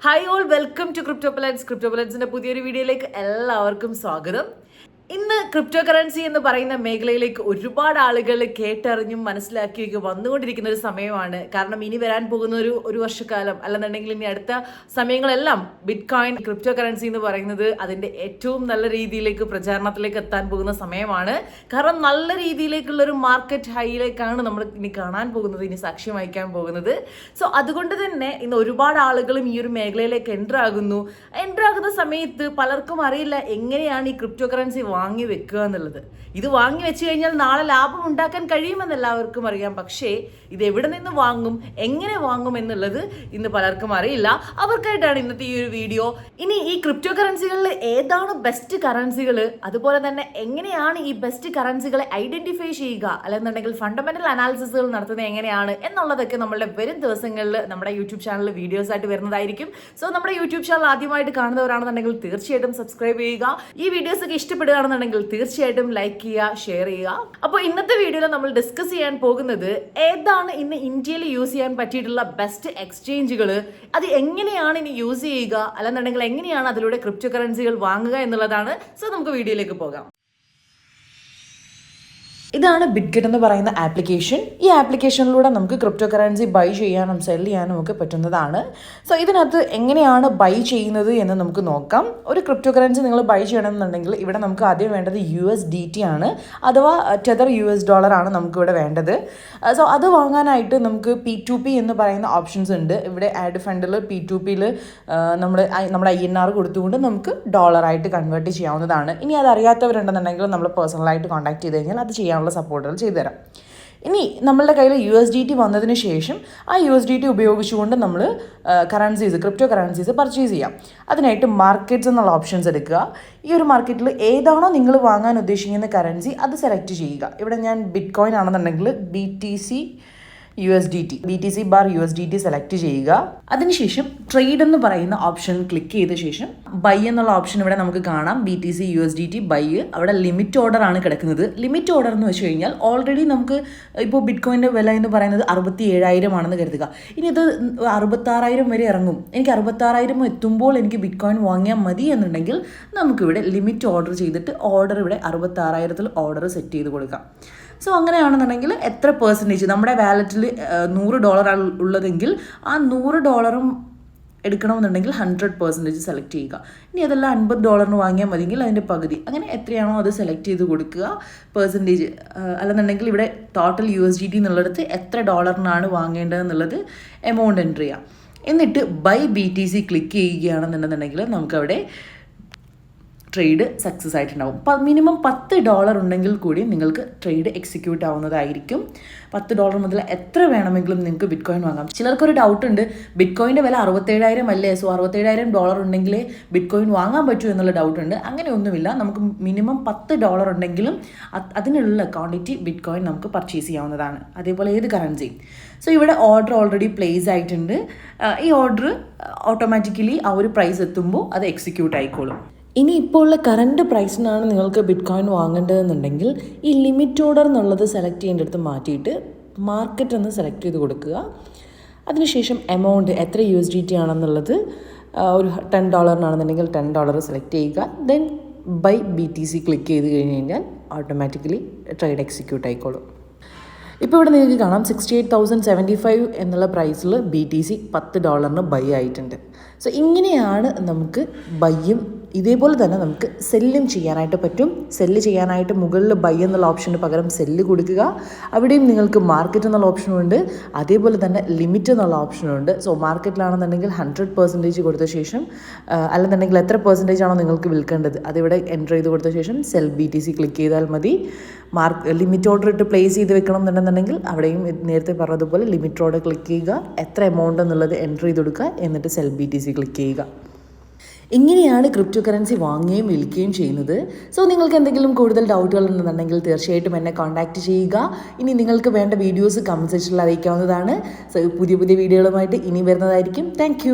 Hi all, welcome to Cryptopellets. Cryptopelletsന്റെ പുതിയൊരു വീഡിയോയിലേക്ക് എല്ലാവർക്കും സ്വാഗതം. ഇന്ന് ക്രിപ്റ്റോ കറൻസി എന്ന് പറയുന്ന മേഖലയിലേക്ക് ഒരുപാട് ആളുകൾ കേട്ടറിഞ്ഞും മനസ്സിലാക്കിയൊക്കെ വന്നുകൊണ്ടിരിക്കുന്ന ഒരു സമയമാണ്. കാരണം ഇനി വരാൻ പോകുന്ന ഒരു വർഷക്കാലം അല്ലെന്നുണ്ടെങ്കിൽ ഇനി അടുത്ത സമയങ്ങളെല്ലാം ബിറ്റ് കോയിൻ ക്രിപ്റ്റോ കറൻസി എന്ന് പറയുന്നത് അതിൻ്റെ ഏറ്റവും നല്ല രീതിയിലേക്ക് പ്രചാരണത്തിലേക്ക് എത്താൻ പോകുന്ന സമയമാണ്. കാരണം നല്ല രീതിയിലേക്കുള്ള ഒരു മാർക്കറ്റ് ഹൈയിലേക്കാണ് നമ്മൾ ഇനി കാണാൻ പോകുന്നത്, ഇനി സാക്ഷ്യം വഹിക്കാൻ പോകുന്നത്. സോ അതുകൊണ്ട് തന്നെ ഇന്ന് ഒരുപാട് ആളുകളും ഈ ഒരു മേഖലയിലേക്ക് എൻ്റർ ആകുന്ന സമയത്ത് പലർക്കും അറിയില്ല എങ്ങനെയാണ് ഈ ക്രിപ്റ്റോ കറൻസി വാങ്ങി വെക്കുക എന്നുള്ളത്. ഇത് വാങ്ങി വെച്ച് കഴിഞ്ഞാൽ നാളെ ലാഭം ഉണ്ടാക്കാൻ കഴിയുമെന്ന് എല്ലാവർക്കും അറിയാം. പക്ഷേ ഇത് എവിടെ നിന്ന് വാങ്ങും, എങ്ങനെ വാങ്ങും എന്നുള്ളത് ഇന്ന് പലർക്കും അറിയില്ല. അവർക്കായിട്ടാണ് ഇന്നത്തെ ഈ ഒരു വീഡിയോ. ഇനി ഈ ക്രിപ്റ്റോ കറൻസികളിൽ ഏതാണ് ബെസ്റ്റ് കറൻസികൾ, അതുപോലെ തന്നെ എങ്ങനെയാണ് ഈ ബെസ്റ്റ് കറൻസികളെ ഐഡന്റിഫൈ ചെയ്യുക, അല്ലെന്നുണ്ടെങ്കിൽ ഫണ്ടമെന്റൽ അനാലിസിസുകൾ നടത്തുന്നത് എങ്ങനെയാണ് എന്നുള്ളതൊക്കെ നമ്മളുടെ വരും ദിവസങ്ങളിൽ നമ്മുടെ യൂട്യൂബ് ചാനലിൽ വീഡിയോസ് ആയിട്ട് വരുന്നതായിരിക്കും. സോ നമ്മുടെ യൂട്യൂബ് ചാനൽ ആദ്യമായിട്ട് കാണുന്നവരാണെന്നുണ്ടെങ്കിൽ തീർച്ചയായിട്ടും സബ്സ്ക്രൈബ് ചെയ്യുക. ഈ വീഡിയോസ് ഒക്കെ ഇഷ്ടപ്പെടുകയാണെന്നുണ്ടെങ്കിൽ തീർച്ചയായിട്ടും ലൈക്ക് ചെയ്യുക, ഷെയർ ചെയ്യുക. അപ്പോൾ ഇന്നത്തെ വീഡിയോയിൽ നമ്മൾ ഡിസ്കസ് ചെയ്യാൻ പോകുന്നത് ഏതാണ് ഇന്ന് ഇന്ത്യയിൽ യൂസ് ചെയ്യാൻ പറ്റിയിട്ടുള്ള ബെസ്റ്റ് എക്സ്ചേഞ്ചുകൾ, അത് എങ്ങനെയാണ് ഇനി യൂസ് ചെയ്യുക, അല്ലെന്നുണ്ടെങ്കിൽ എങ്ങനെയാണ് അതിലൂടെ ക്രിപ്റ്റോ കറൻസികൾ വാങ്ങുക എന്നുള്ളതാണ്. സോ നമുക്ക് വീഡിയോയിലേക്ക് പോകാം. ഇതാണ് ബിറ്റ്ഗെറ്റ് എന്ന് പറയുന്ന ആപ്ലിക്കേഷൻ. ഈ ആപ്ലിക്കേഷനിലൂടെ നമുക്ക് ക്രിപ്റ്റോ കറൻസി ബൈ ചെയ്യാനും സെൽ ചെയ്യാനും ഒക്കെ പറ്റുന്നതാണ്. സോ ഇതിനകത്ത് എങ്ങനെയാണ് ബൈ ചെയ്യുന്നത് എന്ന് നമുക്ക് നോക്കാം. ഒരു ക്രിപ്റ്റോ കറൻസി നിങ്ങൾ ബൈ ചെയ്യണമെന്നുണ്ടെങ്കിൽ ഇവിടെ നമുക്ക് ആദ്യം വേണ്ടത് USDT ആണ്, അഥവാ ടെതർ US ഡോളർ ആണ് നമുക്കിവിടെ വേണ്ടത്. സോ അത് വാങ്ങാനായിട്ട് നമുക്ക് P2P എന്ന് പറയുന്ന ഓപ്ഷൻസ് ഉണ്ട്. ഇവിടെ ആഡ് ഫണ്ടിൽ P2Pയിൽ നമ്മുടെ INR കൊടുത്തുകൊണ്ട് നമുക്ക് ഡോളറായിട്ട് കൺവേർട്ട് ചെയ്യാവുന്നതാണ്. ഇനി അത് അറിയാത്തവരുണ്ടെന്നുണ്ടെങ്കിൽ നമ്മൾ പേഴ്സണലായിട്ട് കോൺടാക്ട് ചെയ്ത് കഴിഞ്ഞാൽ അത് ചെയ്യാൻ സപ്പോർട്ടുകൾ ചെയ്തുതരാം. ഇനി നമ്മളുടെ കയ്യിൽ USDT വന്നതിന് ശേഷം ആ USDT ഉപയോഗിച്ചുകൊണ്ട് നമ്മൾ ക്രിപ്റ്റോ കറൻസീസ് പർച്ചേസ് ചെയ്യാം. അതിനായിട്ട് മാർക്കറ്റ്സ് എന്നുള്ള ഓപ്ഷൻസ് എടുക്കുക. ഈ ഒരു മാർക്കറ്റിൽ ഏതാണോ നിങ്ങൾ വാങ്ങാൻ ഉദ്ദേശിക്കുന്ന കറൻസി അത് സെലക്ട് ചെയ്യുക. ഇവിടെ ഞാൻ ബിറ്റ് കോയിൻ ആണെന്നുണ്ടെങ്കിൽ BTC/USDT സെലക്ട് ചെയ്യുക. അതിനുശേഷം ട്രേഡ് എന്ന് പറയുന്ന ഓപ്ഷൻ ക്ലിക്ക് ചെയ്ത ശേഷം ബൈ എന്നുള്ള ഓപ്ഷൻ ഇവിടെ നമുക്ക് കാണാം. BTC/USDT ബൈ, അവിടെ ലിമിറ്റ് ഓർഡർ ആണ് കിടക്കുന്നത്. ലിമിറ്റ് ഓർഡർ എന്ന് വെച്ച് കഴിഞ്ഞാൽ ഓൾറെഡി നമുക്ക് ഇപ്പോൾ ബിറ്റ് കോയിൻ്റെ വില എന്ന് പറയുന്നത് 67,000 ആണെന്ന് കരുതുക. ഇനി ഇത് 66,000 വരെ ഇറങ്ങും. എനിക്ക് 66,000 എത്തുമ്പോൾ എനിക്ക് ബിറ്റ് കോയിൻ വാങ്ങിയാൽ മതി എന്നുണ്ടെങ്കിൽ നമുക്കിവിടെ ലിമിറ്റ് ഓർഡർ ചെയ്തിട്ട് ഓർഡർ ഇവിടെ 66,000 ഓർഡർ സെറ്റ് ചെയ്ത് കൊടുക്കാം. സോ അങ്ങനെയാണെന്നുണ്ടെങ്കിൽ എത്ര പെർസെൻറ്റേജ് നമ്മുടെ വാലറ്റിൽ $100 ഉള്ളതെങ്കിൽ ആ $100 എടുക്കണമെന്നുണ്ടെങ്കിൽ 100% സെലക്ട് ചെയ്യുക. ഇനി അതെല്ലാം $50 വാങ്ങിയാൽ മതിയെങ്കിൽ അതിൻ്റെ പകുതി, അങ്ങനെ എത്രയാണോ അത് സെലക്ട് ചെയ്ത് കൊടുക്കുക പെർസെൻറ്റേജ്. അല്ലെന്നുണ്ടെങ്കിൽ ഇവിടെ ടോട്ടൽ USDT എന്നുള്ളിടത്ത് എത്ര ഡോളറിനാണ് വാങ്ങേണ്ടതെന്നുള്ളത് എമൗണ്ട് എൻ്റർ ചെയ്യാം. എന്നിട്ട് ബൈ BTC ക്ലിക്ക് ചെയ്യുകയാണെന്നുണ്ടെന്നുണ്ടെങ്കിൽ നമുക്കവിടെ ട്രേഡ് സക്സസ് ആയിട്ടുണ്ടാവും. മിനിമം $10 ഉണ്ടെങ്കിൽ കൂടി നിങ്ങൾക്ക് ട്രേഡ് എക്സിക്യൂട്ട് ആവുന്നതായിരിക്കും. $10 മുതൽ എത്ര വേണമെങ്കിലും നിങ്ങൾക്ക് ബിറ്റ് കോയിൻ വാങ്ങാം. ചിലർക്കൊരു ഡൗട്ട് ഉണ്ട്, ബിറ്റ് കോയിൻ്റെ വില 67,000 അല്ലേ, സോ $67,000 ഉണ്ടെങ്കിലേ ബിറ്റ് കോയിൻ വാങ്ങാൻ പറ്റൂ എന്നുള്ള ഡൗട്ട് ഉണ്ട്. അങ്ങനെയൊന്നുമില്ല. നമുക്ക് മിനിമം $10 ഉണ്ടെങ്കിലും അതിനുള്ള ക്വാണ്ടിറ്റി ബിറ്റ് കോയിൻ നമുക്ക് പർച്ചേസ് ചെയ്യാവുന്നതാണ്. അതേപോലെ ഏത് കറൻസിയും. സോ ഇവിടെ ഓർഡർ ഓൾറെഡി പ്ലേസ് ആയിട്ടുണ്ട്. ഈ ഓർഡർ ഓട്ടോമാറ്റിക്കലി ആ ഒരു പ്രൈസ് എത്തുമ്പോൾ അത് എക്സിക്യൂട്ട് ആയിക്കോളും. ഇനി ഇപ്പോൾ ഉള്ള കറണ്ട് പ്രൈസിനാണ് നിങ്ങൾക്ക് ബിറ്റ് കോയിൻ വാങ്ങേണ്ടതെന്നുണ്ടെങ്കിൽ ഈ ലിമിറ്റ് ഓർഡർ എന്നുള്ളത് സെലക്ട് ചെയ്യേണ്ടടുത്ത് മാറ്റിയിട്ട് മാർക്കറ്റ് എന്ന് സെലക്ട് ചെയ്ത് കൊടുക്കുക. അതിനുശേഷം എമൗണ്ട് എത്ര USDT ആണെന്നുള്ളത് ഒരു $10 $10 സെലക്ട് ചെയ്യുക. ദെൻ ബൈ BTC ക്ലിക്ക് ചെയ്ത് കഴിഞ്ഞ് കഴിഞ്ഞാൽ ഓട്ടോമാറ്റിക്കലി ട്രേഡ് എക്സിക്യൂട്ട് ആയിക്കോളും. ഇപ്പോൾ ഇവിടെ നിങ്ങൾക്ക് കാണാം 68,075 എന്നുള്ള പ്രൈസിൽ BTC $10 ബൈ ആയിട്ടുണ്ട്. സോ ഇങ്ങനെയാണ് നമുക്ക് ബൈയും ഇതേപോലെ തന്നെ നമുക്ക് സെല്ലും ചെയ്യാനായിട്ട് പറ്റും. സെല്ല് ചെയ്യാനായിട്ട് മുകളിൽ ബൈ എന്നുള്ള ഓപ്ഷന് പകരം സെല്ല് കൊടുക്കുക. അവിടെയും നിങ്ങൾക്ക് മാർക്കറ്റ് എന്നുള്ള ഓപ്ഷനുണ്ട്, അതേപോലെ തന്നെ ലിമിറ്റ് എന്നുള്ള ഓപ്ഷനുണ്ട്. സോ മാർക്കറ്റിലാണെന്നുണ്ടെങ്കിൽ 100% കൊടുത്ത ശേഷം, അല്ലെന്നുണ്ടെങ്കിൽ എത്ര പെർസെൻറ്റേജ് ആണോ നിങ്ങൾക്ക് വിൽക്കേണ്ടത് അതിവിടെ എൻ്റർ ചെയ്ത് കൊടുത്ത ശേഷം സെൽ BTC ക്ലിക്ക് ചെയ്താൽ മതി. ലിമിറ്റ് ഓർഡർ ഇട്ട് പ്ലേസ് ചെയ്ത് വെക്കണം എന്നുണ്ടെന്നുണ്ടെങ്കിൽ അവിടെയും നേരത്തെ പറഞ്ഞതുപോലെ ലിമിറ്റ് ഓർഡർ ക്ലിക്ക് ചെയ്യുക, എത്ര എമൗണ്ട് എന്നുള്ളത് എൻ്റർ ചെയ്ത് കൊടുക്കുക, എന്നിട്ട് സെൽ BTC ക്ലിക്ക് ചെയ്യുക. ഇങ്ങനെയാണ് ക്രിപ്റ്റോ കറൻസി വാങ്ങുകയും വിൽക്കുകയും ചെയ്യുന്നത്. സോ നിങ്ങൾക്ക് എന്തെങ്കിലും കൂടുതൽ ഡൗട്ടുകൾ ഉണ്ടെന്നുണ്ടെങ്കിൽ തീർച്ചയായിട്ടും എന്നെ കോൺടാക്റ്റ് ചെയ്യുക. ഇനി നിങ്ങൾക്ക് വേണ്ട വീഡിയോസ് കമൻറ്റ് സെക്ഷനിൽ അറിയിക്കാവുന്നതാണ്. സോ പുതിയ വീഡിയോകളുമായിട്ട് ഇനി വരുന്നതായിരിക്കും. താങ്ക്